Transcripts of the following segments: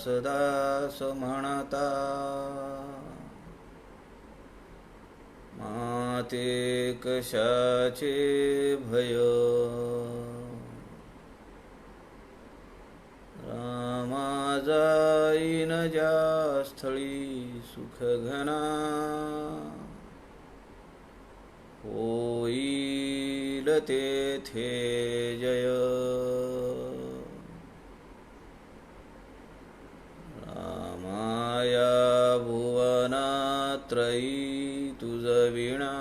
दास म्हणता, माते कशाचे भय, रामा जाईन ज्या स्थळी सुख घना, होईल तेथे जय, रामाया भुवनात्रयी तुझ विणा,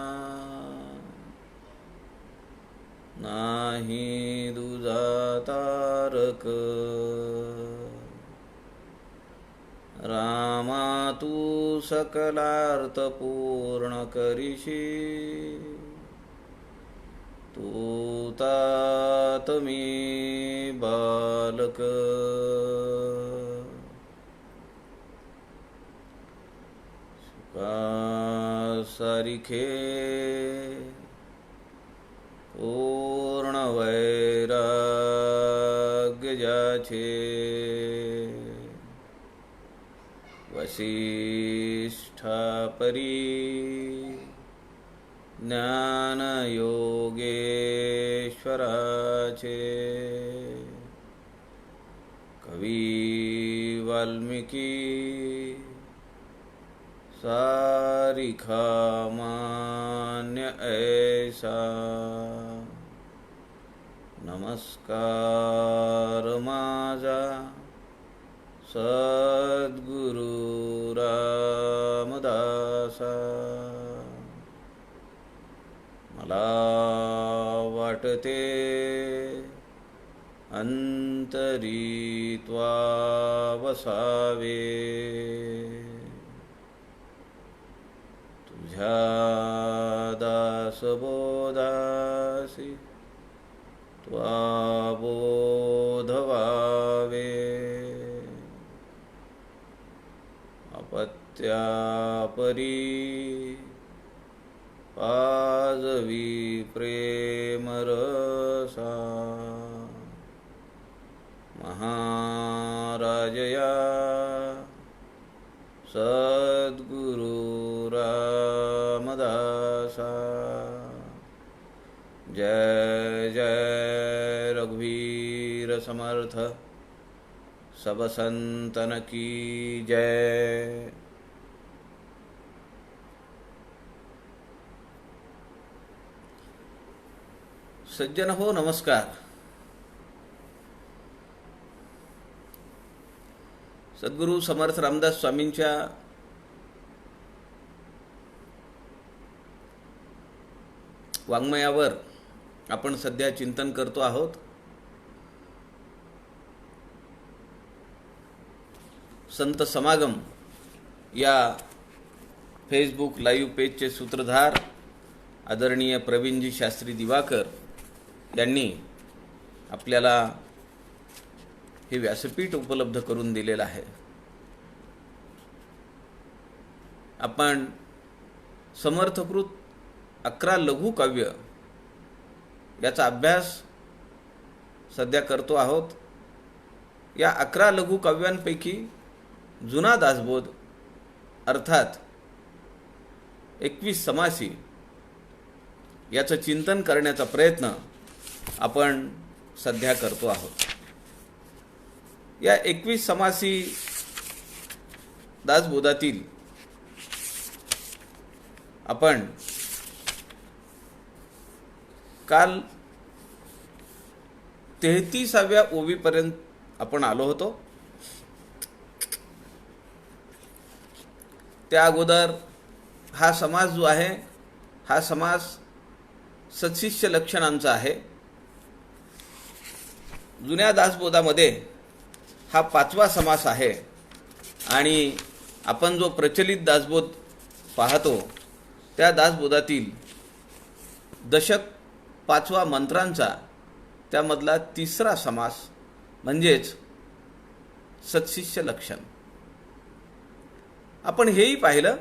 नाही दुजा तारक, रामा तू सकलार्थ पूर्ण करीशी, तू तात मी बालक, सारिखे पूर्ण वैराग्य ज्याचे, वसिष्ठा परी ज्ञान योगेश्वराचे, कवी वाल्मिकी सारिखा मान्य ऐसा, नमस्कार माझा सद्गुरु रामदासा, मला वाटते अंतरी त्वा वसावे, तुझ्या दासबोधासी त्वा बोधवावे, अपत्यापरी पाजवी प्रेमरसा, महाराजया सद्गुरु रामदासा, जय जय रघुवीर समर्थ, सब संतन की जय। सज्जन हो, नमस्कार। सद्गुरु समर्थ रामदास स्वामींच्या वाङ्मयावर आपण सध्या चिंतन करतो आहोत। संत समागम या फेसबुक लाईव्ह पेजचे सूत्रधार आदरणीय प्रवीणजी शास्त्री दिवाकर यांनी आपल्याला हे व्यासपीठ उपलब्ध करून दिलेलं आहे। आपण समर्थकृत 11 लघुकाव्य याचा अभ्यास सध्या करतो आहोत। या 11 लघुकाव्यांपैकी जुना दासबोध अर्थात 21 समासी याचं चिंतन करण्याचा प्रयत्न आपण सध्या करतो आहोत। या 21 समासी दासबोधातील आपण काल 33व्या ओवीपर्यंत आपण आलो होतो। त्या अगोदर हा समास जो आहे हा समास सत्शिष्य लक्षणांचा आहे। जुन्या दासबोधामध्ये हा 5वा समास आहे आणि आपण जो प्रचलित दासबोध पाहतो त्या दासबोधातील दशक 5वा मंत्रांचा त्यामधला 3रा समास म्हणजेच सत्शिष्य लक्षण। आपण हेही पाहिलं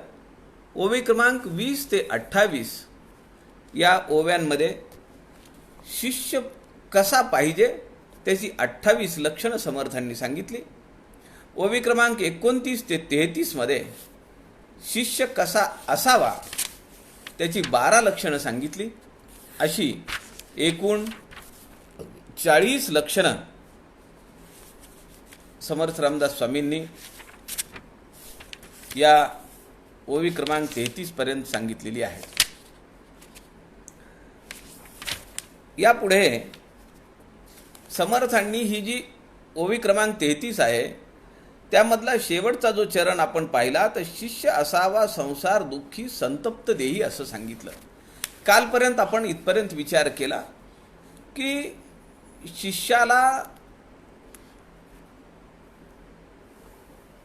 ओवी क्रमांक 20 ते 28 या ओव्यांमध्ये शिष्य कसा पाहिजे त्याची 28 लक्षणं समर्थांनी सांगितली। ओवी क्रमांक 29 ते 33 मध्ये शिष्य कसा असावा त्याची 12 लक्षणं सांगितली. अशी एकूण 40 लक्षणं समर्थ रामदास स्वामींनी या ओवी क्रमांक 33 पर्यंत सांगितलेली आहे. यापुढे समर्थांनी ही जी ओवी क्रमांक 33 आहे त्यामधला शेवटचा जो चरण आपण पाहिला तर शिष्य असावा संसार दुःखी संतप्त देही असं सांगितलं. कालपर्यंत आपण इथपर्यंत विचार केला की शिष्याला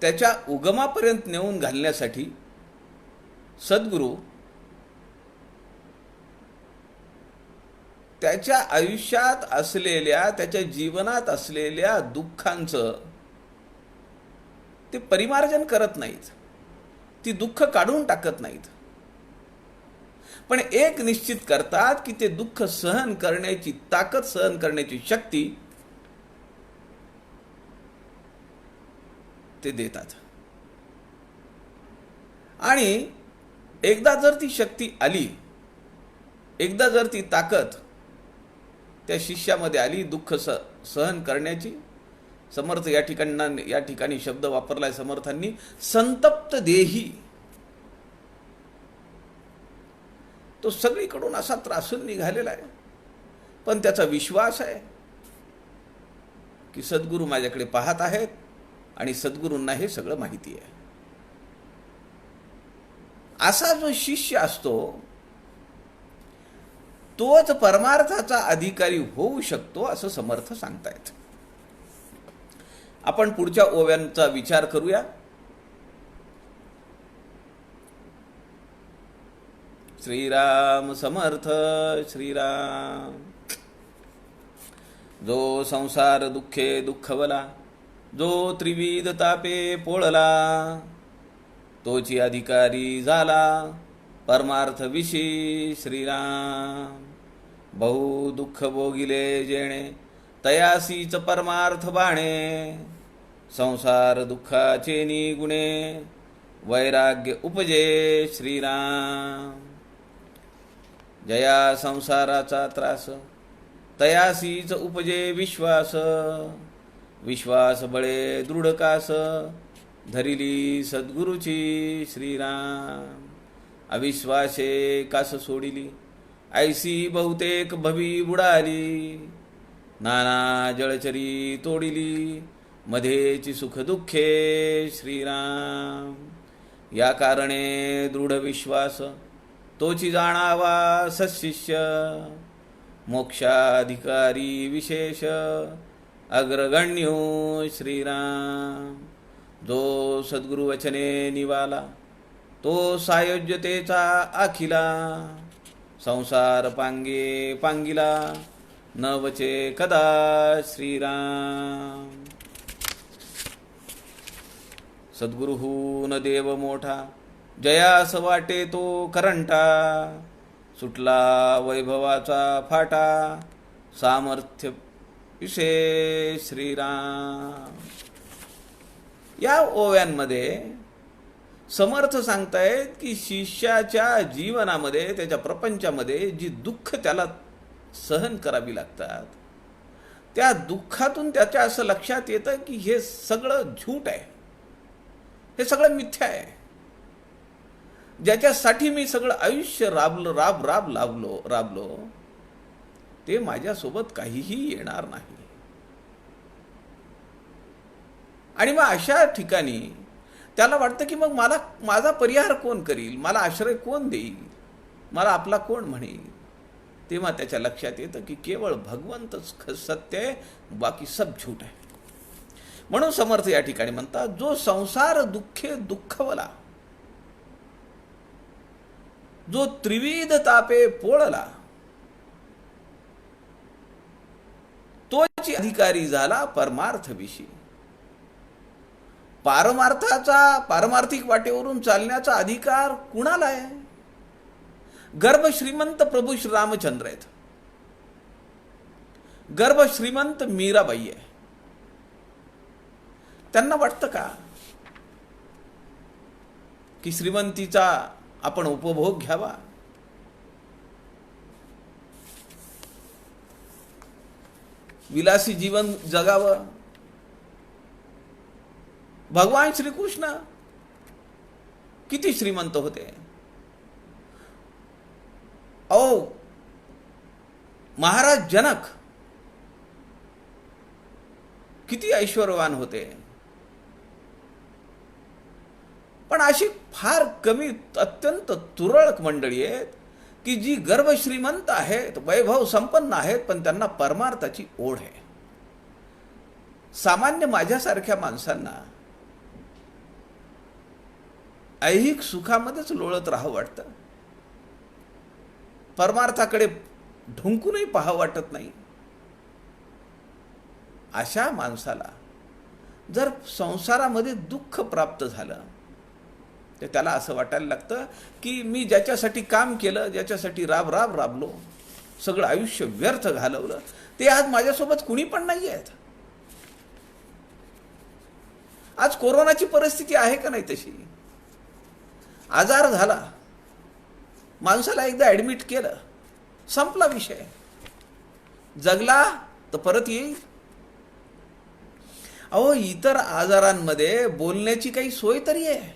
त्याच्या उगमापर्यंत नेऊन घालण्यासाठी सद्गुरू त्याच्या आयुष्यात असलेल्या त्याच्या जीवनात असलेल्या दुःखांचं ते परिमार्जन करत नाहीत, ती दुःख काढून टाकत नाहीत, पण एक निश्चित करतात की ते दुःख सहन करण्याची ताकद, सहन करण्याची शक्ती ते देतात. आणि एकदा जर ती शक्ती आली, एकदा जर ती ताकद त्या शिष्यामध्ये आली दुःख सहन करण्याची, समर्थ या ठिकाणी शब्द वापरलाय समर्थांनी संतप्त देही. तो सगळीकडून असा त्रासून निघालेला आहे, पण त्याचा विश्वास आहे की सद्गुरू माझ्याकडे पाहत आहेत आणि सद्गुरूंना हे सगळं माहिती आहे. असा जो शिष्य असतो तोच परमार्थाचा अधिकारी होऊ शकतो असं समर्थ सांगतायत. आपण पुढच्या ओव्यांचा विचार करूया. श्रीराम समर्थ श्रीराम. जो संसार दुःखे दुःखवला, जो त्रिविध तापे पोळला, तोची अधिकारी झाला परमार्थ विशी श्रीराम. बहु दुःख भोगिले जेणे, तयासीच परमार्थ बाणे, संसार दुःखाचे निगुणे, वैराग्य उपजे श्रीराम. जया संसाराचा त्रास, तयासीच उपजे विश्वास, विश्वास बळे दृढ कास, धरिली सद्गुरुची श्रीराम. अविश्वासे कास सोडिली, ऐसी बहुतेक भवी बुडाली, नाना जळचरी तोडिली, मध्येची सुख दुःखे श्रीराम. या कारणे दृढ विश्वास, तोची जाणावा सशिष्य, मोक्षाधिकारी विशेष, अग्रगण्यो श्रीराम. जो सद्गुरु वचने निवाला, तो सायोज्यतेचा आखिला, संसार पांगे पांगिला, न वचे कदा श्रीराम. सद्गुरुहून देव मोठा, जयास वाटे तो करंटा, सुटला वैभवाचा फाटा, सामर्थ्य विशेष श्रीराम. या ओव्यांमध्ये समर्थ सांगतायत की शिष्याच्या जीवनामध्ये, त्याच्या प्रपंचामध्ये जी दुःख त्याला सहन करावी लागतात, त्या दुःखातून त्याच्या असं लक्षात येतं की हे सगळं झूट आहे, हे सगळं मिथ्या आहे. ज्याच्यासाठी मी सगळं आयुष्य राबलो ते माझ्यासोबत काहीही येणार नाही. आणि मग अशा ठिकाणी त्याला वाटतं की मग माझा परिहार कोण करील, मला आश्रय कोण देईल, मला आपला कोण म्हणेल. तेव्हा त्याच्या लक्षात येतं की केवळ भगवंतच सत्य आहे, बाकी सब झूट आहे. म्हणून समर्थ या ठिकाणी म्हणतात, जो संसार दुःखे दुःखवला, जो त्रिविध तापे पोळला, तोची अधिकारी झाला परमार्थ विषयी. पारमार्थिक वाटेवरून चालण्याचा अधिकार कुणाला आहे? गर्भ श्रीमंत प्रभू श्री रामचंद्र आहेत, गर्भ श्रीमंत मीराबाई आहे. त्यांना वाटतं का की श्रीमंतीचा आपण उपभोग घ्यावा? विलासी जीवन जगावं? भगवान श्रीकृष्ण किती श्रीमंत होते. महाराज जनक किती ऐश्वर्यवान होते. पण अशी फार कमी अत्यंत तुरळक मंडळी आहेत की जी गर्भ श्रीमंत आहेत, वैभव संपन्न आहेत, पण त्यांना परमार्थाची ओढ आहे. सामान्य माझ्यासारख्या माणसांना ऐहिक सुखामध्येच लोळत राहावं वाटतं. परमार्थाकडे ढुंकूनही पाहावं वाटत नाही. अशा माणसाला जर संसारामध्ये दुःख प्राप्त झालं तर त्याला असं वाटायला लागतं की मी ज्याच्यासाठी काम केलं, ज्याच्यासाठी राबलो, सगळं आयुष्य व्यर्थ घालवलं, ते आज माझ्यासोबत कुणी पण नाही आहेत. आज कोरोनाची परिस्थिती आहे का नाही तशी? आजार झाला, माणसाला एकदा ऍडमिट केलं, संपला विषय. जगला तर परत येईल. इतर आजारांमध्ये बोलण्याची काही सोय तरी आहे.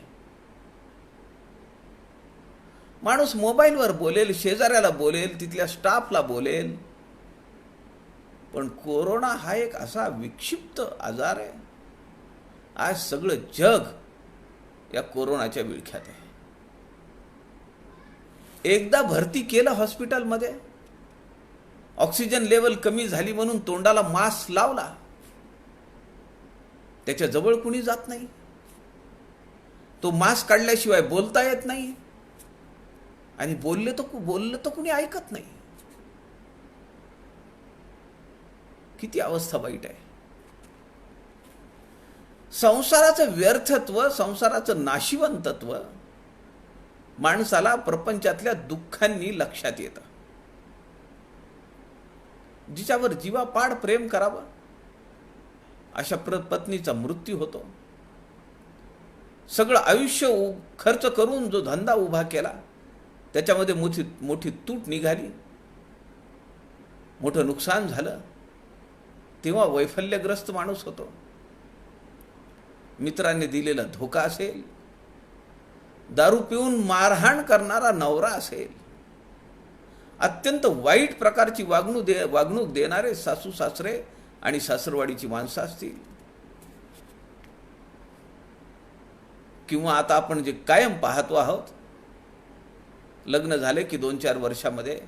माणूस मोबाईलवर बोलेल, शेजाऱ्याला बोलेल, तिथल्या स्टाफला बोलेल. पण कोरोना हा एक असा विक्षिप्त आजार आहे. आज सगळं जग या कोरोनाच्या विळख्यात आहे. एकदा भरती केलं हॉस्पिटलमध्ये, ऑक्सिजन लेवल कमी झाली म्हणून तोंडाला मास्क लावला, त्याच्या जवळ कुणी जात नाही. तो मास्क काढल्याशिवाय बोलता येत नाही, आणि बोललं तर कुणी ऐकत नाही. किती अवस्था वाईट आहे. संसाराचं व्यर्थत्व, संसाराचं नाशिवंतत्व माणसाला प्रपंचातल्या दुःखांनी लक्षात येतं. जिच्यावर जीवापाड प्रेम करावं अशा पत्नीचा मृत्यू होतो. सगळं आयुष्य खर्च करून जो धंदा उभा केला त्याच्यामध्ये मोठी तूट निघाली, मोठं नुकसान झालं, तेव्हा वैफल्यग्रस्त माणूस होतो. मित्रांनी दिलेला धोका असेल, दारू पिऊन मारहाण करणारा नवरा असेल, अत्यंत वाईट प्रकारची वागणूक देणारे सासू सासरे आणि सासरवाडीची माणसं असतील, किंवा आता आपण जे कायम पाहतो आहोत, लग्न झाले की 2-4 वर्षामध्ये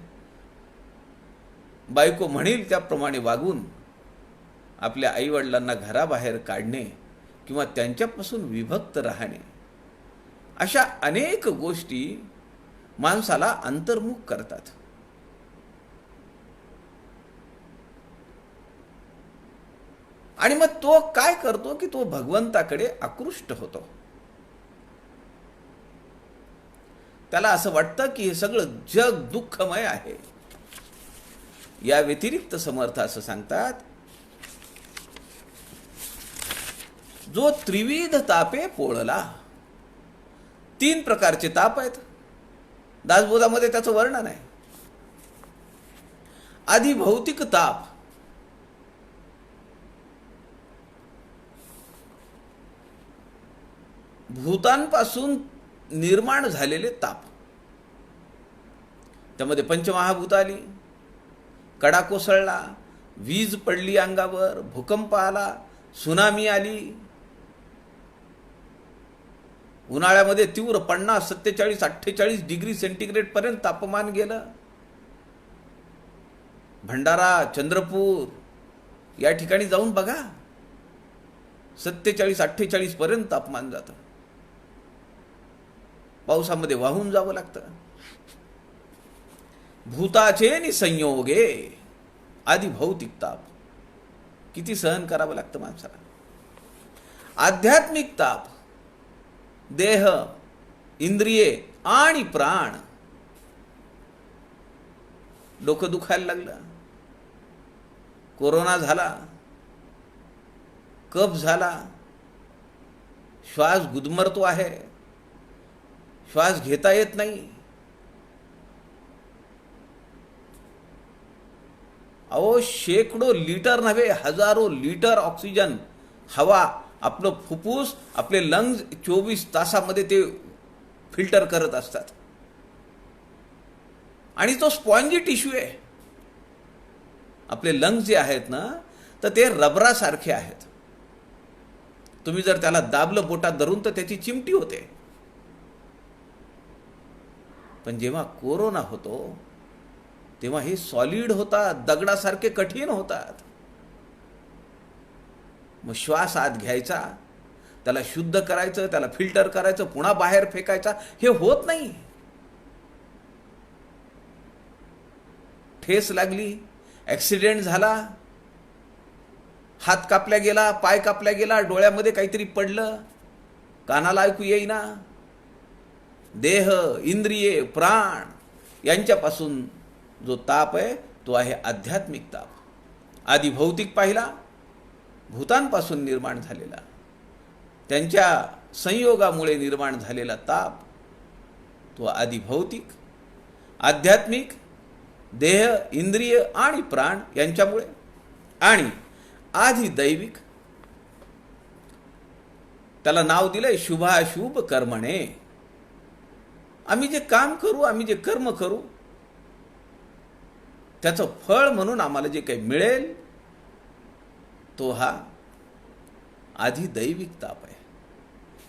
बायको म्हणेल त्याप्रमाणे वागून आपल्या आईवडिलांना घराबाहेर काढणे किंवा त्यांच्यापासून विभक्त राहणे, अशा अनेक गोष्टी माणसाला अंतर्मुख करतात. आणि मग तो काय करतो की तो भगवंताकडे आकृष्ट होतो. त्याला असं वाटतं की हे सगळं जग दुःखमय आहे. या व्यतिरिक्त समर्थ असं सांगतात, जो त्रिविध तापे पोळला. 3 प्रकारचे ताप आहेत. दासबोधामध्ये त्याचं वर्णन आहे. आधी भौतिक ताप, भूतांपासून निर्माण झालेले ताप. त्यामध्ये पंचमहाभूत आली, कडा कोसळला, वीज पडली अंगावर, भूकंप आला, सुनामी आली. उन्हाळ्यामध्ये तीव्र 50, 47, 48 डिग्री सेंटीग्रेड पर्यंत तापमान गेलं. भंडारा, चंद्रपूर या ठिकाणी जाऊन बघा, 47, 48 पर्यंत तापमान जातं. पावसामध्ये वाहून जावं लागतं. भूताचे नि संयोगे, आधी भौतिक ताप किती सहन करावं लागतं माणसाला. आध्यात्मिक ताप, देह, इंद्रिये आणि प्राण. डोकं दुखायला लागलं, कोरोना झाला, कफ झाला, श्वास गुदमरतो आहे, श्वास घेता येत नाही. अहो, शेकडो लिटर नव्हे, हजारो लिटर ऑक्सिजन हवा आपलं फुफ्फुस, आपले लंग्स 24 तासामध्ये ते फिल्टर करत असतात. आणि तो स्पॉन्जी टिश्यू आहे. आपले लंग्स जे आहेत ना, तर ते रबरासारखे आहेत. तुम्ही जर त्याला दाबलं बोटात धरून तर त्याची चिमटी होते. पण जेव्हा कोरोना होतो तेव्हा हे सॉलिड होतात, दगडासारखे कठीण होतात. मग श्वास आत घ्यायचा, त्याला शुद्ध करायचं, त्याला फिल्टर करायचं, पुन्हा बाहेर फेकायचा, हे होत नाही. ठेस लागली, ॲक्सिडेंट झाला, हात कापला गेला, पाय कापला गेला, डोळ्यामध्ये काहीतरी पडलं, कानाला ऐकू येईना, देह, इंद्रिये, प्राण यांच्यापासून जो ताप आहे तो आहे आध्यात्मिक ताप. आधी भौतिक पाहिला, भूतांपासून निर्माण झालेला, त्यांच्या संयोगामुळे निर्माण झालेला ताप तो आधी भौतिक. आध्यात्मिक देह, इंद्रिय आणि प्राण यांच्यामुळे. आणि आधी दैविक, त्याला नाव दिलंय शुभाशुभ कर्मणे. आम्ही जे काम करू, आम्ही जे कर्म करू, त्याचं फळ म्हणून आम्हाला जे काही मिळेल तो हा आधी दैविक ताप आहे.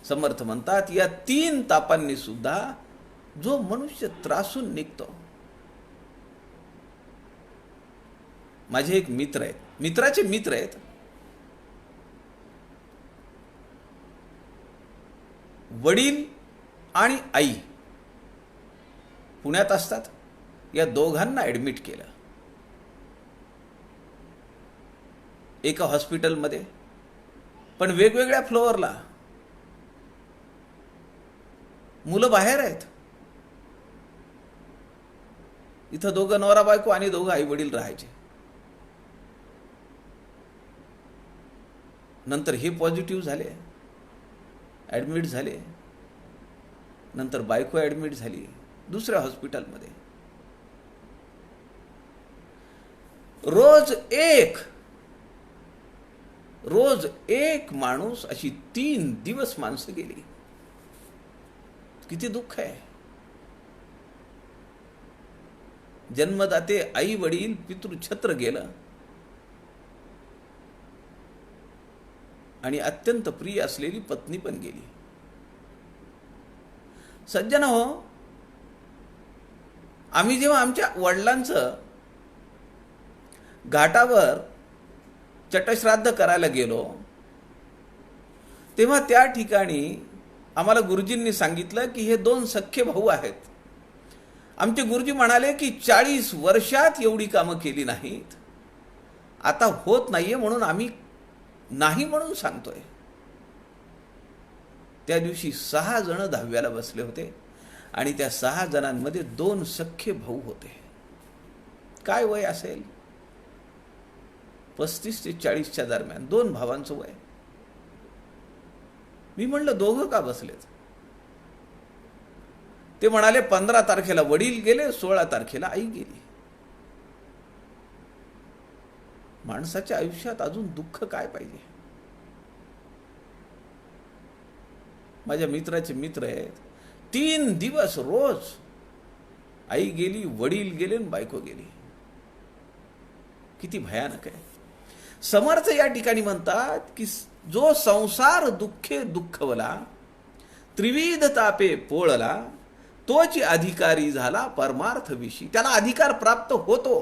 समर्थ म्हणतात या 3 तापांनी सुद्धा जो मनुष्य त्रासून निघतो. माझे एक मित्र आहेत, मित्राचे मित्र आहेत, वडील आणि आई पुण्यात असतात. या दोघांना ॲडमिट केलं एका हॉस्पिटलमध्ये, पण वेगवेगळ्या फ्लोअरला. मुलं बाहेर आहेत. इथं दोघं नवरा बायको आणि दोघं आई वडील राहायचे. नंतर हे पॉझिटिव्ह झाले, ॲडमिट झाले. नंतर बायको ॲडमिट झाली दुसऱ्या हॉस्पिटलमध्ये. रोज एक माणूस, अशी 3 दिवस माणसं गेली. किती दुःख आहे. जन्मदाते आई वडील, पितृछत्र गेलं, आणि अत्यंत प्रिय असलेली पत्नी पण गेली. सज्जन हो, आम्ही जेव्हा आमच्या वडिलांचं घाटावर चटश्राद्ध करायला गेलो तेव्हा त्या ठिकाणी आम्हाला गुरुजींनी सांगितलं की हे 2 सख्खे भाऊ आहेत. आमचे गुरुजी म्हणाले की 40 वर्षात एवढी कामं केली नाहीत, आता होत नाहीये म्हणून आम्ही नाही म्हणून सांगतोय. त्या दिवशी 6 जण 10व्याला बसले होते आणि त्या 6 जणांमध्ये 2 सख्खे भाऊ होते. काय वय असेल? 35 ते 40च्या दरम्यान 2 भावांचं वय. मी म्हणलं दोघं का बसलेत? ते म्हणाले 15 तारखेला वडील गेले, 16 तारखेला आई गेली. माणसाच्या आयुष्यात अजून दुःख काय पाहिजे? माझ्या मित्राचे मित्र आहेत, 3 दिवस रोज आई गेली, वडील गेले, बायको गेली. किती भयानक आहे. समर्थ या ठिकाणी म्हणतात की जो संसार दुःखे दुःखवला, त्रिविध तापे पोळला, तोच अधिकारी झाला परमार्थ विषयी. त्याला अधिकार प्राप्त होतो,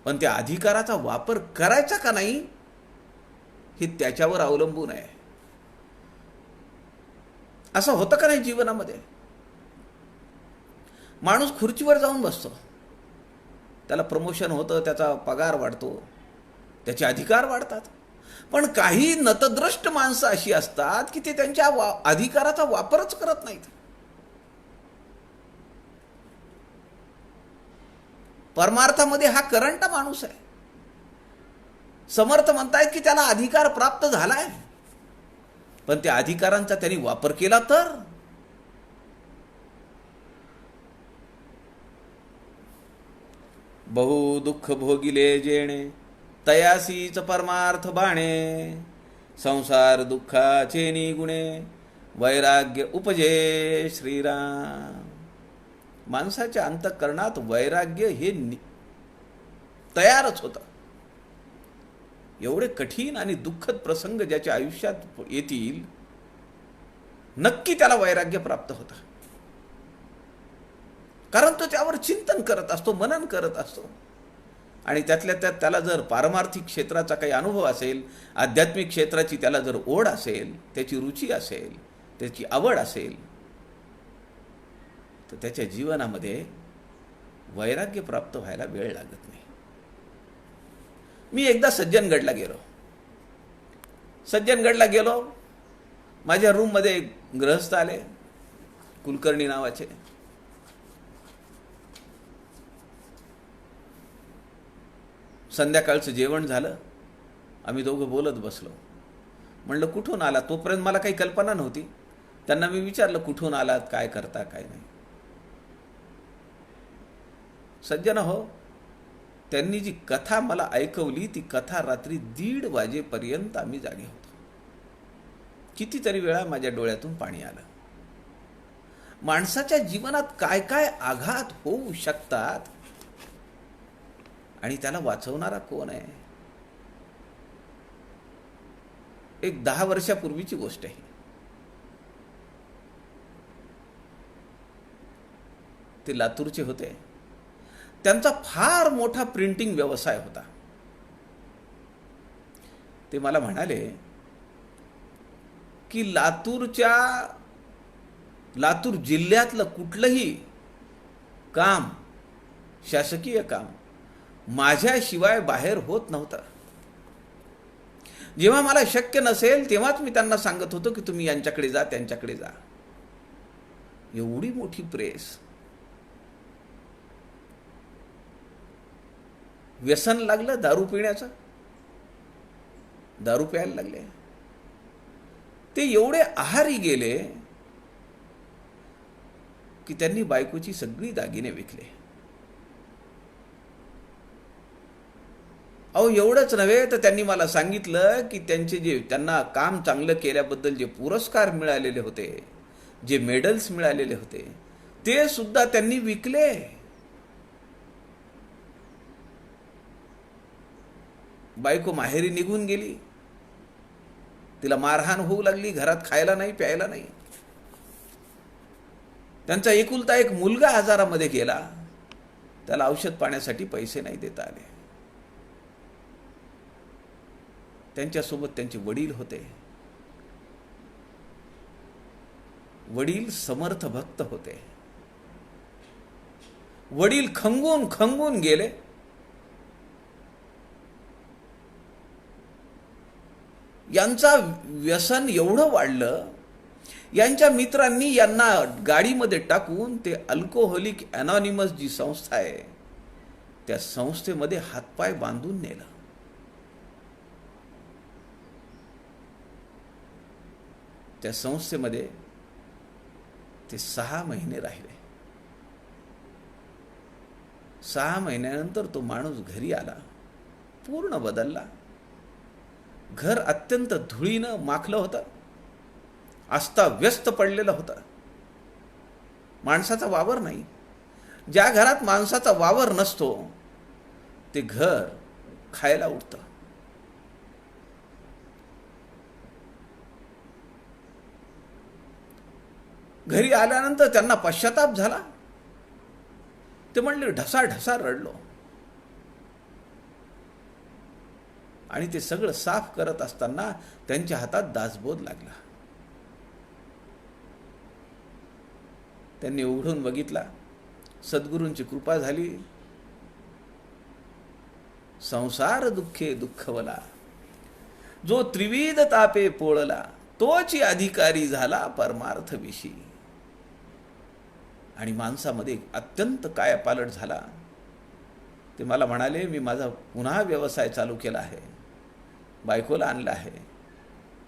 पण त्या अधिकाराचा वापर करायचा का नाही हे त्याच्यावर अवलंबून आहे. असं होतं का नाही जीवनामध्ये? माणूस खुर्चीवर जाऊन बसतो, त्याला प्रमोशन होतं, त्याचा पगार वाढतो, त्याचे अधिकार वाढतात. पण काही नतद्रष्ट माणसं अशी असतात की ते त्यांच्या अधिकाराचा वापरच करत नाहीत. परमार्थामध्ये हा करंट माणूस आहे. समर्थ म्हणतायत की त्याला अधिकार प्राप्त झालाय, पण त्या अधिकारांचा त्यांनी वापर केला तर बहु दुःख भोगिले जेणे तयासीच परमार्थ बाणे संसार दुःखाचे निगुणे वैराग्य उपजे श्रीराम. माणसाच्या अंतःकरणात वैराग्य हे तयारच होतं. एवढे कठीण आणि दुःखद प्रसंग ज्याच्या आयुष्यात येतील नक्की त्याला वैराग्य प्राप्त होतं, कारण तो त्यावर चिंतन करत असतो, मनन करत असतो. आणि त्यातल्या त्यात त्याला जर पारमार्थिक क्षेत्राचा काही अनुभव असेल, आध्यात्मिक क्षेत्राची त्याला जर ओढ असेल, त्याची रुची असेल, त्याची आवड असेल, तर त्याच्या जीवनामध्ये वैराग्य प्राप्त व्हायला वेळ लागत नाही. मी एकदा सज्जनगडला गेलो. सज्जनगडला गेलो, माझ्या रूममध्ये एक गृहस्थ आले, कुलकर्णी नावाचे. संध्याकाळचं जेवण झालं, आम्ही दोघं बोलत बसलो. म्हणलं कुठून आला? तोपर्यंत मला काही कल्पना नव्हती. त्यांना मी विचारलं कुठून आलात, काय करता, काय नाही. सज्जन हो, त्यांनी जी कथा मला ऐकवली ती कथा रात्री 1:30 वाजेपर्यंत आम्ही जागे होतो. कितीतरी वेळा माझ्या डोळ्यातून पाणी आलं. माणसाच्या जीवनात काय काय आघात होऊ शकतात आणि त्याला वाचवणारा कोण आहे? एक 10 वर्षापूर्वीची गोष्ट आहे. ते लातूरचे होते. त्यांचा फार मोठा प्रिंटिंग व्यवसाय होता. ते मला म्हणाले की लातूर जिल्ह्यातलं कुठलंही काम, शासकीय काम माझ्याशिवाय बाहेर होत नव्हतं. जेव्हा मला शक्य नसेल तेव्हाच मी त्यांना सांगत होतो की तुम्ही यांच्याकडे जा, त्यांच्याकडे जा. एवढी मोठी प्रेस. व्यसन लागलं दारू पिण्याचं, दारू प्यायला लागले. ते एवढे आहारी गेले की त्यांनी बायकोची सगळी दागिने विकले. अहो, एवढंच नव्हे तर त्यांनी मला सांगितलं की त्यांना काम चांगलं केल्याबद्दल जे पुरस्कार मिळालेले होते, जे मेडल्स मिळालेले होते, ते सुद्धा त्यांनी विकले. बायको माहेरी निघून गेली. तिला मारहाण होऊ लागली, घरात खायला नाही, प्यायला नाही. त्यांचा एकुलता एक मुलगा आजारामध्ये गेला, त्याला औषध पाण्यासाठी पैसे नाही देता आले. त्यांच्यासोबत त्यांचे वडील होते. वडील समर्थ भक्त होते. वडील खंगून खंगून गेले. यांचा व्यसन एवढं वाढलं, यांच्या मित्रांनी यांना गाडीमध्ये टाकून ते अल्कोहोलिक अनॉनिमस जी संस्था आहे त्या संस्थेमध्ये हातपाय बांधून नेलं. त्या संस्थेमध्ये ते 6 महिने राहिले. 6 महिन्यानंतर तो माणूस घरी आला, पूर्ण बदलला. घर अत्यंत धुळीनं माखलं होतं, अस्ताव्यस्त पडलेलं होतं. माणसाचा वावर नाही. ज्या घरात माणसाचा वावर नसतो ते घर खायला उठतं. घरी आल्यानंतर त्यांना पश्चाताप झाला. ते म्हणले ढसाढसा रडलो. आणि ते सगळं साफ करत असताना त्यांच्या हातात दासबोध लागला. त्यांनी उघडून बघितला. सद्गुरूंची कृपा झाली. संसार दुःखे दुःखवला, जो त्रिविध तापे पोळला, तोची अधिकारी झाला परमार्थ विशी. आणि माणसामध्ये अत्यंत कायापालट झाला. ते मला म्हणाले, मी माझा पुन्हा व्यवसाय चालू केला आहे, बायकोला आणला आहे,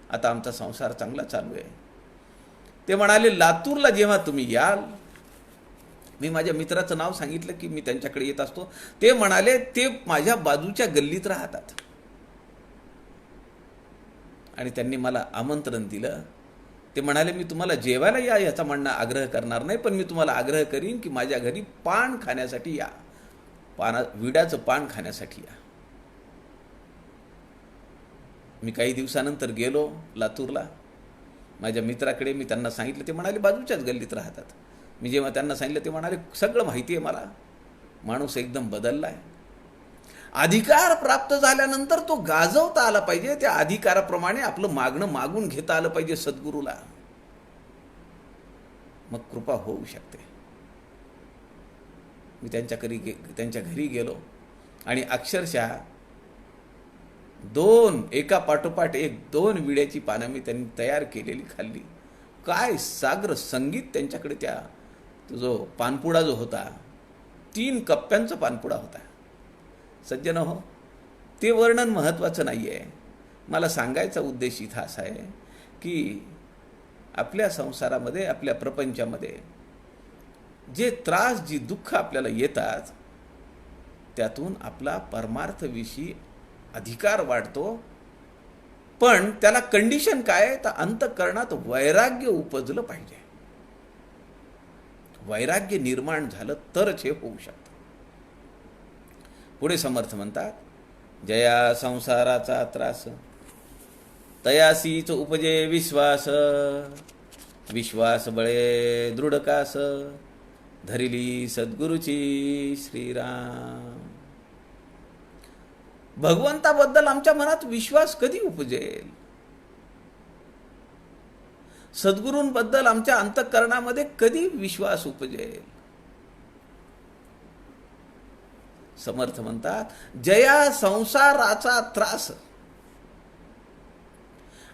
आता आमचा संसार चांगला चालू आहे. ते म्हणाले, लातूरला जेव्हा तुम्ही याल, मी माझ्या मित्राचं नाव सांगितलं की मी त्यांच्याकडे येत असतो. ते म्हणाले, ते माझ्या बाजूच्या गल्लीत राहतात आणि त्यांनी मला आमंत्रण दिलं. ते म्हणाले, मी तुम्हाला जेवायला या याचा म्हणणं आग्रह करणार नाही, पण मी तुम्हाला आग्रह करीन की माझ्या घरी पान खाण्यासाठी या, विड्याचं पान खाण्यासाठी या. मी काही दिवसानंतर गेलो लातूरला माझ्या मित्राकडे. मी त्यांना सांगितलं. ते म्हणाले, बाजूच्याच गल्लीत राहतात. मी जेव्हा त्यांना सांगितलं, ते म्हणाले, सगळं माहिती आहे मला, माणूस एकदम बदलला आहे. अधिकार प्राप्त झाल्यानंतर तो गाजवता आला पाहिजे. त्या अधिकाराप्रमाणे आपलं मागणं मागून घेता आलं पाहिजे सद्गुरूला, मग कृपा होऊ शकते. मी त्यांच्या घरी गेलो आणि अक्षरशः एका पाठोपाठ एक 2 विड्याची पानं मी त्यांनी तयार केलेली खाल्ली. काय साग्र संगीत त्यांच्याकडे. त्या जो पानपुडा जो होता, 3 कप्प्यांचा पानपुडा होता. सज्जन हो, ते वर्णन महत्त्वाचं नाही आहे. मला सांगायचा उद्देश इथं असा आहे की आपल्या संसारामध्ये, आपल्या प्रपंचामध्ये जे त्रास, जी दुःख आपल्याला येतात, त्यातून आपला परमार्थविषयी अधिकार वाढतो. पण त्याला कंडिशन काय आहे, तर अंतःकरणात वैराग्य उपजलं पाहिजे. वैराग्य निर्माण झालं तरच हे होऊ शकतं. पुढे समर्थ म्हणतात, जया संसाराचा त्रास, तयासीच उपजे विश्वास, विश्वास बळे दृढकास, धरिली सद्गुरूची श्रीराम. भगवंताबद्दल आमच्या मनात विश्वास कधी उपजेल? सद्गुरूंबद्दल आमच्या अंतःकरणामध्ये कधी विश्वास उपजेल? समर्थ म्हणतात, जया संसाराचा त्रास.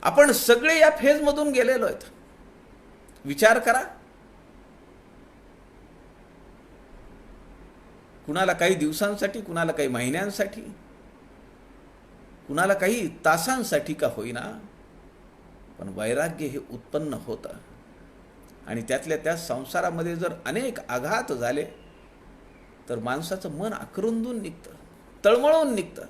आपण सगळे या फेजमधून गेलेलो आहेत. विचार करा, कुणाला काही दिवसांसाठी, कुणाला काही महिन्यांसाठी, कुणाला काही तासांसाठी का होईना, पण वैराग्य हे उत्पन्न होतं. आणि त्यातल्या त्या संसारामध्ये जर अनेक आघात झाले तर माणसाचं मन आक्रंदून निघतं, तळमळून निघतं.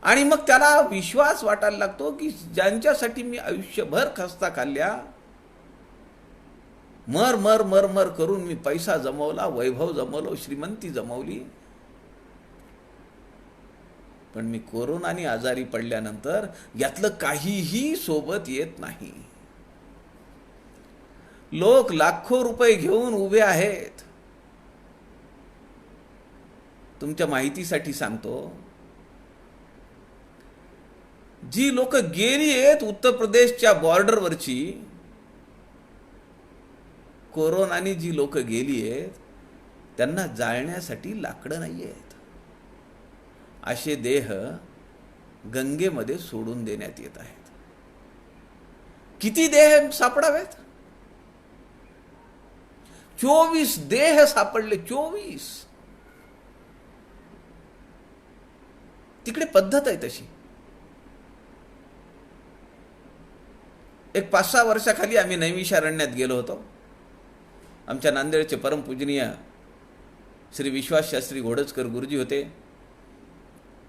आणि मग त्याला विश्वास वाटायला लागतो की ज्यांच्यासाठी मी आयुष्यभर खस्ता खाल्ल्या, मर मर मर मर करून मी पैसा जमवला, वैभव जमवलं, श्रीमंती जमवली, पण मी कोरोनाने आजारी पडल्यानंतर यातलं काहीही सोबत येत नाही. लोक लाखो रुपये घेऊन उभे आहेत. तुमच्या माहितीसाठी सांगतो, जी लोक गेली आहेत उत्तर प्रदेशच्या बॉर्डरवरची, कोरोनाने जी लोक गेली आहेत, त्यांना जाळण्यासाठी लाकडं नाही आहेत. असे देह गंगेमध्ये सोडून देण्यात येत आहेत. किती देह सापडावेत? 24 देह सापडले. 24. तिकडे पद्धत आहे तशी. एक 5-6 वर्षाखाली आम्ही नैमिषारण्यात गेलो होतो. आमच्या नांदेडचे परमपूजनीय श्री विश्वास शास्त्री घोडजकर गुरुजी होते.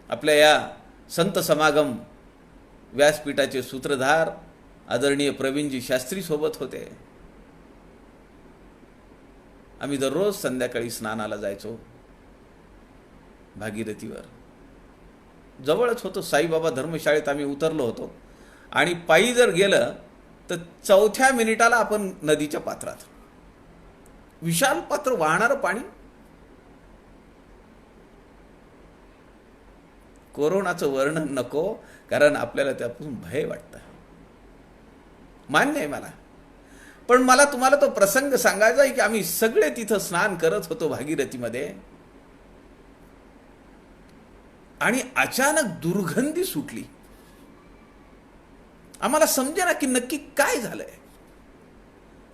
आपल्या या संत समागम व्यासपीठाचे सूत्रधार आदरणीय प्रवीणजी शास्त्री सोबत होते. आम्ही दररोज संध्याकाळी स्नानाला जायचो भागीरथीवर. जवळच होतो, साईबाबा धर्मशाळेत आम्ही उतरलो होतो. आणि पायी जर गेलं तर 4थ्या मिनिटाला आपण नदीच्या पात्रात. विशाल पात्र, वाहणारं पाणी. कोरोनाचं वर्णन नको, कारण आपल्याला त्यापासून भय वाटतं. मान्य आहे मला. पण मला तुम्हाला तो प्रसंग सांगायचा आहे की आम्ही सगळे तिथं स्नान करत होतो भागीरथीमध्ये, आणि अचानक दुर्गंधी सुटली. आम्हाला समजेना की नक्की काय झालंय.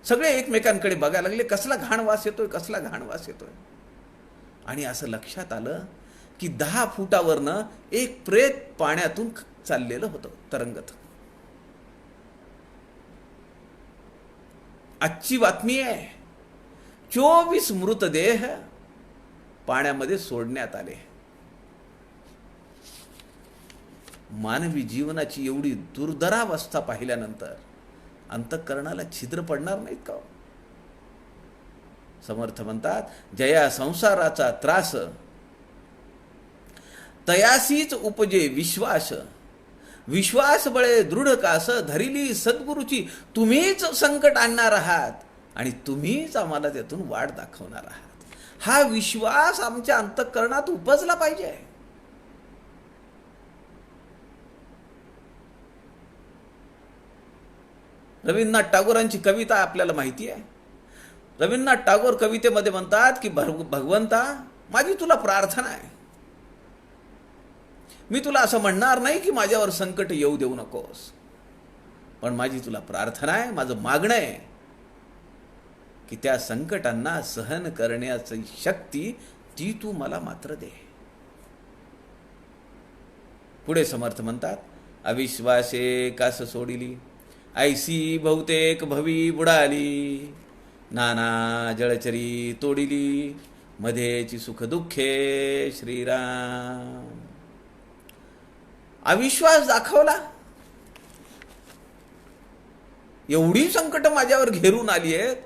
सगळे एकमेकांकडे बघायला लागले, कसला घाण वास येतोय, कसला घाण वास येतोय. आणि असं लक्षात आलं की 10 फुटावरनं एक प्रेत पाण्यातून चाललेलं होतं तरंगत. आजची बातमी आहे, 24 मृतदेह पाण्यामध्ये सोडण्यात आले. मानवी जीवनाची एवढी दुर्धरावस्था पाहिल्यानंतर अंतःकरणाला छिद्र पडणार नाहीत का? समर्थ म्हणतात, जया संसाराचा त्रास तयासीच उपजे विश्वास, विश्वास बळे दृढ कास, धरिली सद्गुरूची तुम्हीच संकट आणणार आहात आणि तुम्हीच आम्हाला त्यातून वाट दाखवणार आहात. हा विश्वास आमच्या अंतःकरणात उपजला पाहिजे. रवींद्रनाथ टागोरांची कविता आपल्याला माहिती आहे. रवींद्रनाथ टागोर कवितेमध्ये म्हणतात की भगवंता, माझी तुला प्रार्थना आहे. मी तुला असं म्हणणार नाही की माझ्यावर संकट येऊ देऊ नकोस, पण माझी तुला प्रार्थना आहे, माझं मागणं आहे की त्या संकटांना सहन करण्याची शक्ती ती तू मला मात्र दे. पुढे समर्थ म्हणतात, अविश्वासे कास सोडिली, ऐसी बहुतेक भवी बुडाली, नाना जळचरी तोडिली, मध्येची सुख दुःखे श्रीराम. अविश्वास दाखवला, एवढी संकट माझ्यावर घेरून आली आहेत,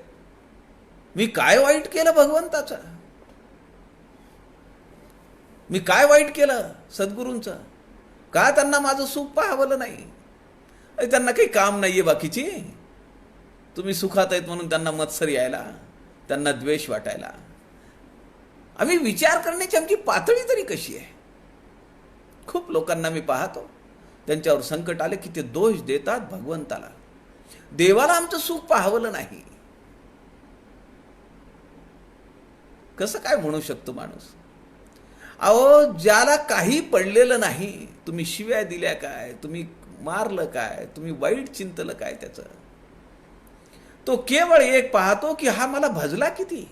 मी काय वाईट केलं भगवंताचं? मी काय वाईट केलं सद्गुरूंचं? का त्यांना माझं सुख पाहावलं नाही? त्यांना काही काम नाहीये बाकीची? तुम्ही सुखात आहेत म्हणून त्यांना मत्सर यायला, त्यांना द्वेष वाटायला? आम्ही विचार करण्याची आमची पातळी तरी कशी आहे? खूप लोकांना मी पाहतो, त्यांच्यावर संकट आले की ते दोष देतात भगवंताला. देवाला आमचं सुख पाहावलं नाही. कसं काय म्हणू शकतो माणूस? अहो, ज्याला काही पडलेलं नाही, तुम्ही शिव्या दिल्या काय, तुम्ही मारलं काय, तुम्ही वाईट चिंतलं काय त्याचं, तो केवळ एक पाहतो की हा मला भजला किती,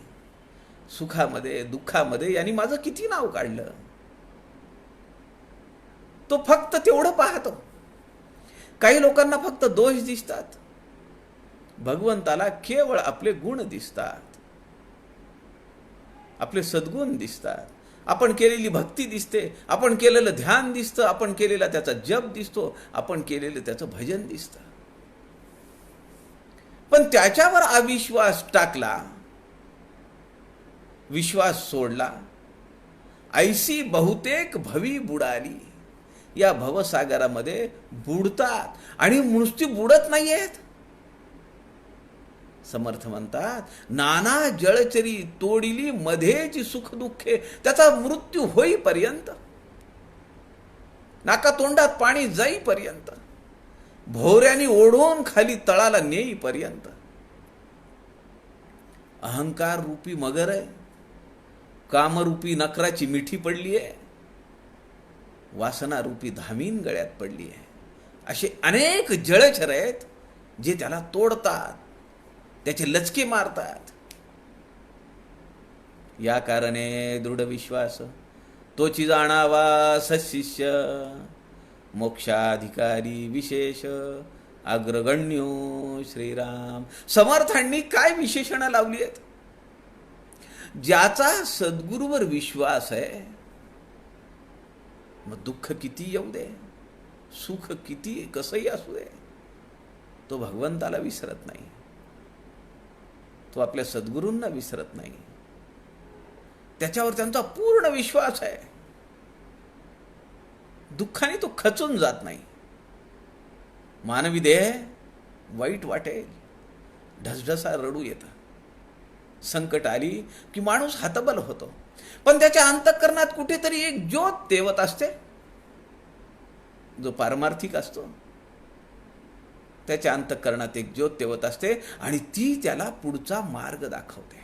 सुखामध्ये दुःखामध्ये यांनी माझं किती नाव काढलं. तो फक्त तेवढं पाहतो. काही लोकांना फक्त दोष दिसतात, भगवंताला केवळ आपले गुण दिसतात, आपले सद्गुण दिसतात, आपण केलेली भक्ती दिसते, आपण केलेलं ध्यान दिसतं, आपण केलेला त्याचा जप दिसतो, आपण केलेलं त्याचं भजन दिसतं. पण त्याच्यावर अविश्वास टाकला, विश्वास सोडला, ऐसी बहुतेक भवी बुडाली. या भवसागरामध्ये बुडतात आणि नुसती बुडत नाहीयेत. समर्थ म्हणतात, नाना जळचरी तोडिली, मध्येची सुख दुःखे, त्याचा मृत्यू होईपर्यंत, नाका तोंडात पाणी जाईपर्यंत, भोवऱ्याने ओढून खाली तळाला नेईपर्यंत. अहंकार रूपी मगर आहे, कामरूपी नकराची मिठी पडली आहे, वासना रूपी धामीन गळ्यात पडली आहे. असे अनेक जळचर आहेत जे त्याला तोडतात, त्याचे लचके मारतात. या कारणे दृढ विश्वास तोची जाणावा सशिष्य, मोक्षाधिकारी विशेष अग्रगण्यो श्रीराम. समर्थांनी काय विशेषणं लावली आहेत? ज्याचा सद्गुरूवर विश्वास आहे, मग दुःख किती येऊ दे, सुख किती कसंही असू दे, तो भगवंताला विसरत नाही, तो आपल्या सद्गुरूंना विसरत नाही. त्याच्यावर त्यांचा पूर्ण विश्वास आहे. दुःखाने तो खचून जात नाही. मानवी देह वाईट वाटेल, ढसढसा रडू येतं, संकट आली की माणूस हतबल होतो, पण त्याच्या अंतःकरणात कुठेतरी एक ज्योत तेवत असते, जो पारमार्थिक असतो. त्याच्या अंतःकरणात एक ज्योत तेवत असते आणि ती त्याला पुढचा मार्ग दाखवते.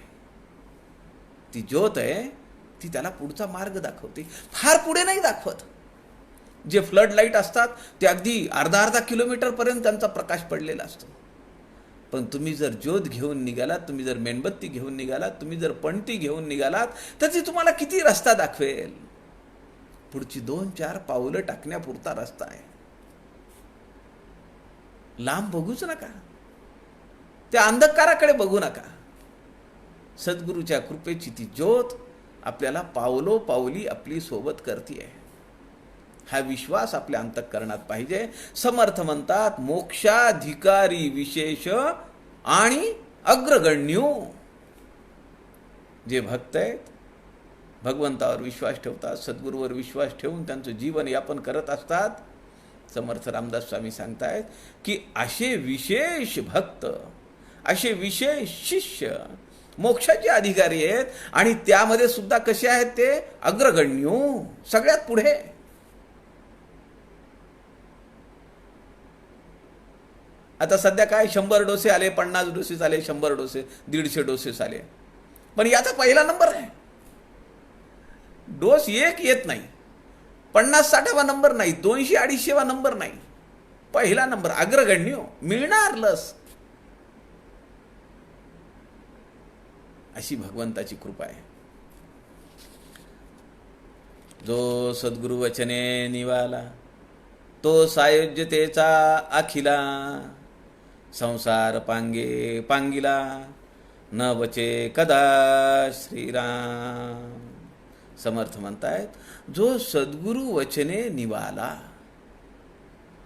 ती ज्योत आहे, ती त्याला पुढचा मार्ग दाखवते, फार पुढे नाही दाखवत. जे फ्लड लाईट असतात ते अगदी अर्धा किलोमीटर पर्यंत त्यांचा प्रकाश पडलेला असतो. पण तुम्ही जर ज्योत घेऊन निघालात, तुम्ही जर मेणबत्ती घेऊन निघालात, तुम्ही जर पणती घेऊन निघालात, तर ती तुम्हाला किती रस्ता दाखवेल. पुढची 2-4 पावलं टाकण्यापुरता रस्ता आहे. लांब बघूच नका. त्या अंधकाराकडे बघू नका. सद्गुरूच्या कृपेची ती ज्योत आपल्याला पावलो पावली आपली सोबत करते. हा विश्वास आपल्या अंतःकरणात पाहिजे. समर्थ म्हणतात, मोक्षाधिकारी विशेष आणि अग्रगण्यो. जे भक्त आहेत, भगवंतावर विश्वास ठेवतात, सद्गुरूवर विश्वास ठेवून त्यांचं जीवन यापन करत असतात. समर्थ रामदास स्वामी सांगतायत की असे विशेष भक्त, असे विशेष शिष्य मोक्षाचे अधिकारी आहेत. आणि त्यामध्ये सुद्धा कसे आहेत ते? अग्रगण्यो, सगळ्यात पुढे. आता सध्या काय 100 डोसे आले, 50 डोसेस आले, 100 डोसे, 150 डोसेस आले. पण याचा पहिला नंबर आहे. डोस एक येत नाही, 50-60वा नंबर नाही, 200-250वा नंबर नाही, पहिला नंबर अग्रगण्य मिळणार लस. अशी भगवंताची कृपा आहे. जो सद्गुरु वचने निवाला, तो सायोज्यतेचा अखिला. संसार पांगे पांगिला, न वचे कदा श्रीराम. समर्थ म्हणतायत, जो सद्गुरु वचने निवाला,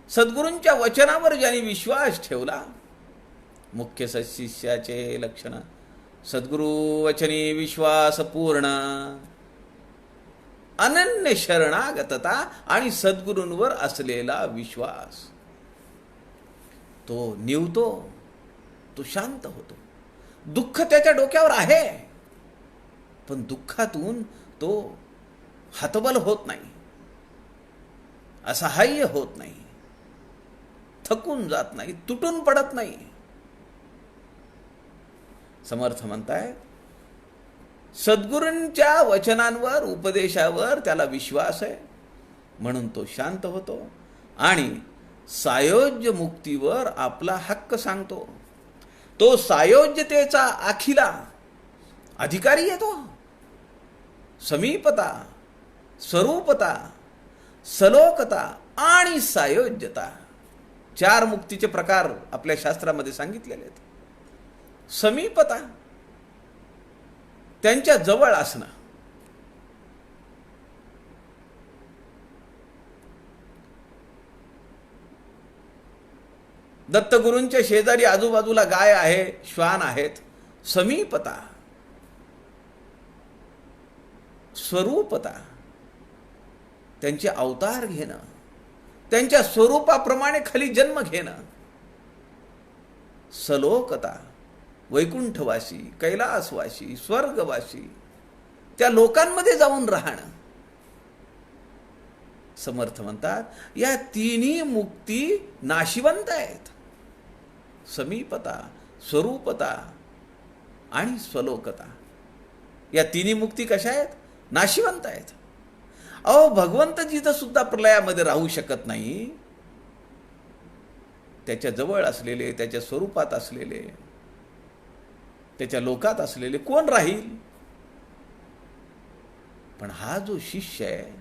सद्गुरूंच्या वचनावर ज्याने विश्वास ठेवला. मुख्य सत्शिष्याचे लक्षण: सद्गुरु वचनी विश्वास पूर्ण, अनन्य शरणागतता आणि सद्गुरूंवर असलेला विश्वास. तो निवतो, तो शांत होतो. दुःख त्याच्या डोक्यावर आहे, पण दुःखातून तो हतबल होत नाही, असहाय्य होत नाही, थकून जात नाही, तुटून पडत नाही. समर्थ म्हणताय, सद्गुरूंच्या वचनांवर, उपदेशावर त्याला विश्वास आहे, म्हणून तो शांत होतो आणि सायोज्य मुक्तीवर आपला हक्क सांगतो. तो सायोज्यतेचा अखिला अधिकारी येतो. समीपता, स्वरूपता, सलोकता आणि सायोज्यता, 4 मुक्तीचे प्रकार आपल्या शास्त्रामध्ये सांगितलेले आहेत. समीपता, त्यांच्या जवळ असणं. दत्तगुरूंच्या शेजारी आजूबाजूला गाय आहे, श्वान आहेत. समीपता. स्वरूपता, त्यांचे अवतार घेणं, त्यांच्या स्वरूपाप्रमाणे खाली जन्म घेणं. सलोकता, वैकुंठवासी, कैलासवासी, स्वर्गवासी, त्या लोकांमध्ये जाऊन राहणं. समर्थ म्हणतात, या तिन्ही मुक्ती नाशिवंत आहेत. समीपता, स्वरूपता आणि स्वलोकता, या तिन्ही मुक्ती कशा आहेत? नाशिवंत आहेत. अहो, भगवंत जिथं सुद्धा प्रलयामध्ये राहू शकत नाही, त्याच्या जवळ असलेले, त्याच्या स्वरूपात असलेले, त्याच्या लोकात असलेले कोण राहील? पण हा जो शिष्य आहे,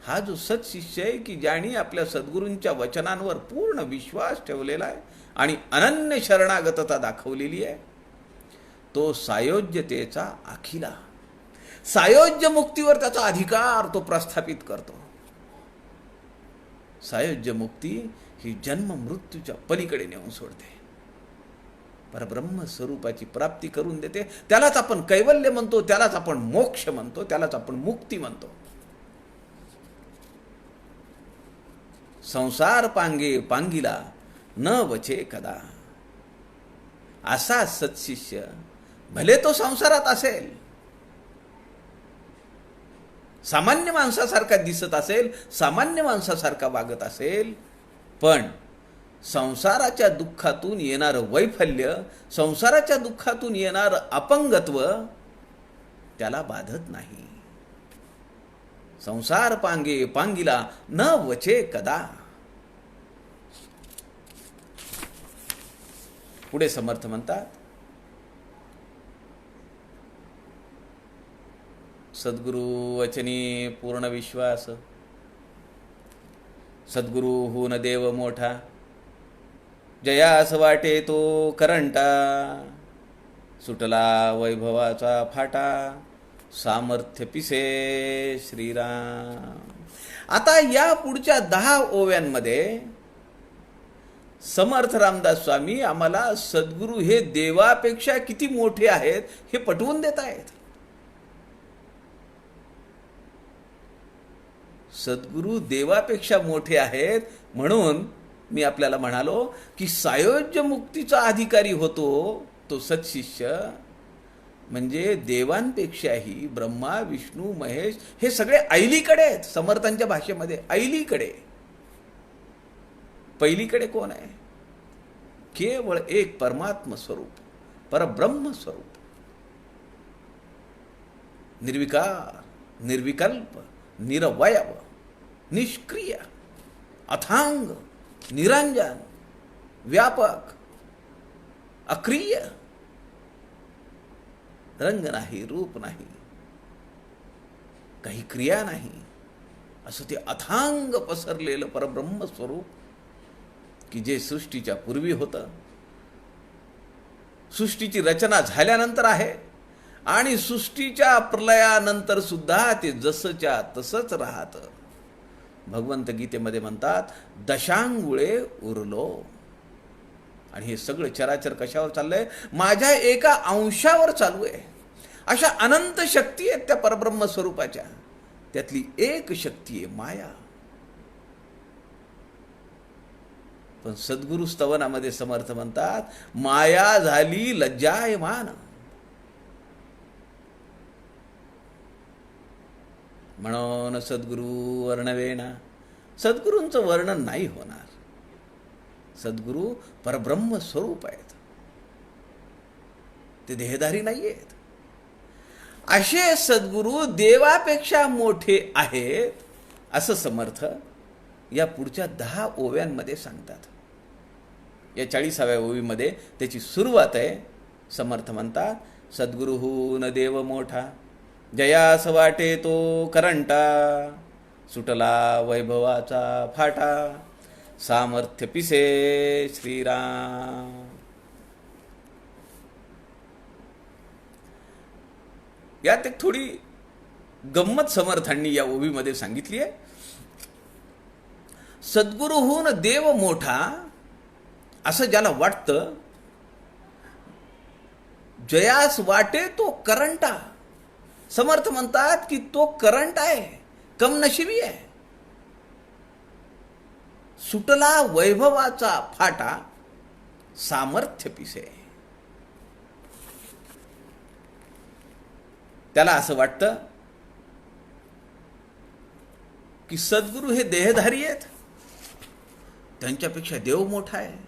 हा जो सत्शिष्य आहे की ज्याने आपल्या सद्गुरूंच्या वचनांवर पूर्ण विश्वास ठेवलेला आहे आणि अनन्य शरणागतता दाखवलेली आहे, तो सायोज्यतेचा अखिला, सायोज्य मुक्तीवर त्याचा अधिकार तो प्रस्थापित करतो. सायोज्य मुक्ती ही जन्म मृत्यूच्या पलीकडे नेऊन सोडते, परब्रह्म स्वरूपाची प्राप्ती करून देते. त्यालाच आपण कैवल्य म्हणतो, त्यालाच आपण मोक्ष म्हणतो, त्यालाच आपण मुक्ती म्हणतो. संसार पांगे पांगिला, न वचे कदा. असा सत्शिष्य भले तो संसारात असेल, सामान्य माणसासारखा दिसत असेल, सामान्य माणसासारखा वागत असेल, पण संसाराच्या दुःखातून येणारं वैफल्य, संसाराच्या दुःखातून येणारं अपंगत्व त्याला बाधत नाही. संसार पांगे पांगिला, न वचे कदा. पुढे समर्थ म्हणतात, सद्गुरु वचनी पूर्ण विश्वास, सद्गुरु होऊन देव मोठा. जयास वाटे तो करंटा, सुटला वैभवाचा फाटा, सामर्थ्य पिसे श्रीराम. आता या पुढच्या 10 ओव्यांमध्ये समर्थ रामदास स्वामी आम्हाला सद्गुरू हे देवापेक्षा किती मोठे आहेत हे पटवून देत आहेत. सद्गुरू देवापेक्षा मोठे आहेत म्हणून मी आपल्याला म्हणालो की सायोज्य मुक्तीचा अधिकारी होतो तो सत्शिष्य म्हणजे देवांपेक्षाही ब्रह्मा विष्णू महेश हे सगळे ऐलीकडे आहेत. समर्थांच्या भाषेमध्ये ऐलीकडे. पहिलीकडे कोण आहे? केवळ एक परमात्म स्वरूप, परब्रह्म स्वरूप, निर्विकार, निर्विकल्प, निरवयव, निष्क्रिय, अथांग, निरंजन, व्यापक, अक्रिय, रंग नाही, रूप नाही, काही क्रिया नाही, असं ते अथांग पसरलेलं परब्रह्म स्वरूप की जे सृष्टीच्या पूर्वी होतं, सृष्टीची रचना झाल्यानंतर आहे आणि सृष्टीच्या प्रलयानंतर सुद्धा ते जसंच्या तसंच राहतं. भगवंत गीतेमध्ये म्हणतात दशांगुळे उरलो. आणि हे सगळं चराचर कशावर चाललंय? माझ्या एका अंशावर चालू आहे. अशा अनंत शक्ती आहेत त्या परब्रह्म स्वरूपाच्या, त्यातली एक शक्ती आहे माया. पण सद्गुरु स्तवनामध्ये समर्थ म्हणतात माया झाली लज्जायमान. म्हणून सद्गुरु वर्णवेना, सद्गुरूंचं वर्णन नाही होणार. सद्गुरु परब्रह्म स्वरूप आहेत, ते देहधारी नाही आहेत. असे सद्गुरु देवापेक्षा मोठे आहेत असं समर्थ या पुढच्या 10 ओव्यांमध्ये सांगतात. या 40व्या ओवीमध्ये त्याची सुरुवात आहे. समर्थ म्हणतात सद्गुरुहून देव मोठा, जयास वाटे तो करंटा, सुटला वैभवाचा फाटा, सामर्थ्य पिसे श्रीराम. यात एक थोडी गंमत समर्थांनी या ओवीमध्ये सांगितली आहे. सद्गुरुहून देव मोठा असं ज्याला वाटतं, जयास वाटे तो करंटा. समर्थ म्हणतात की तो करंट आहे, कमनशिबी आहे. सुटला वैभवाचा फाटा, सामर्थ्य पिसे. त्याला असं वाटतं की सद्गुरू हे देहधारी आहेत, त्यांच्यापेक्षा देव मोठा आहे.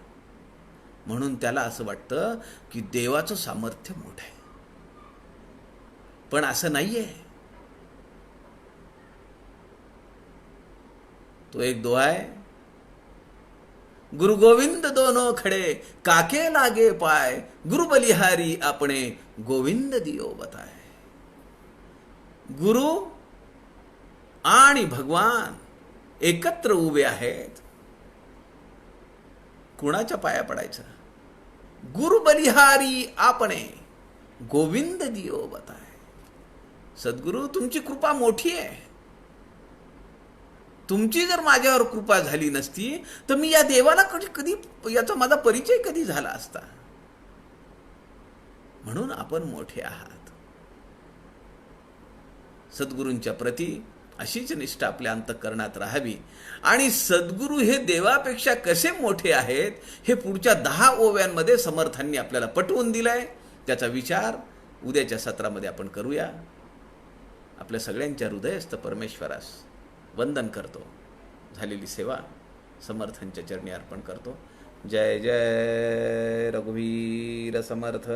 म्हणून त्याला असं वाटतं की देवाचं सामर्थ्य मोठं आहे. पण असं नाहीये. तो एक दोहा आहे, गुरु गोविंद दोनों खड़े काके लागे पाय, गुरु बलिहारी अपने गोविंद दियो बताए. गुरु आणि भगवान एकत्र उभे आहेत. कुणाच्या पाया पडायचं? गुरु बलिहारी आपणे गोविंद दियो बताए. सद्गुरु तुमची कृपा मोठी आहे. तुमची जर माझ्यावर कृपा झाली नसती तर मी या देवाला कधी याचा माझा परिचय कधी झाला असता. म्हणून आपण मोठे आहात. सद्गुरूंच्या प्रती अशीच निष्ठा आपल्या अंतःकरणात राहावी. आणि सद्गुरू हे देवापेक्षा कसे मोठे आहेत हे पुढच्या 10 ओव्यांमध्ये समर्थांनी आपल्याला पटवून दिलंय. त्याचा विचार उद्याच्या सत्रामध्ये आपण करूया. आपल्या सगळ्यांच्या हृदयस्थ परमेश्वरास वंदन करतो. झालेली सेवा समर्थांच्या चरणी अर्पण करतो. जय जय रघुवीर समर्थ.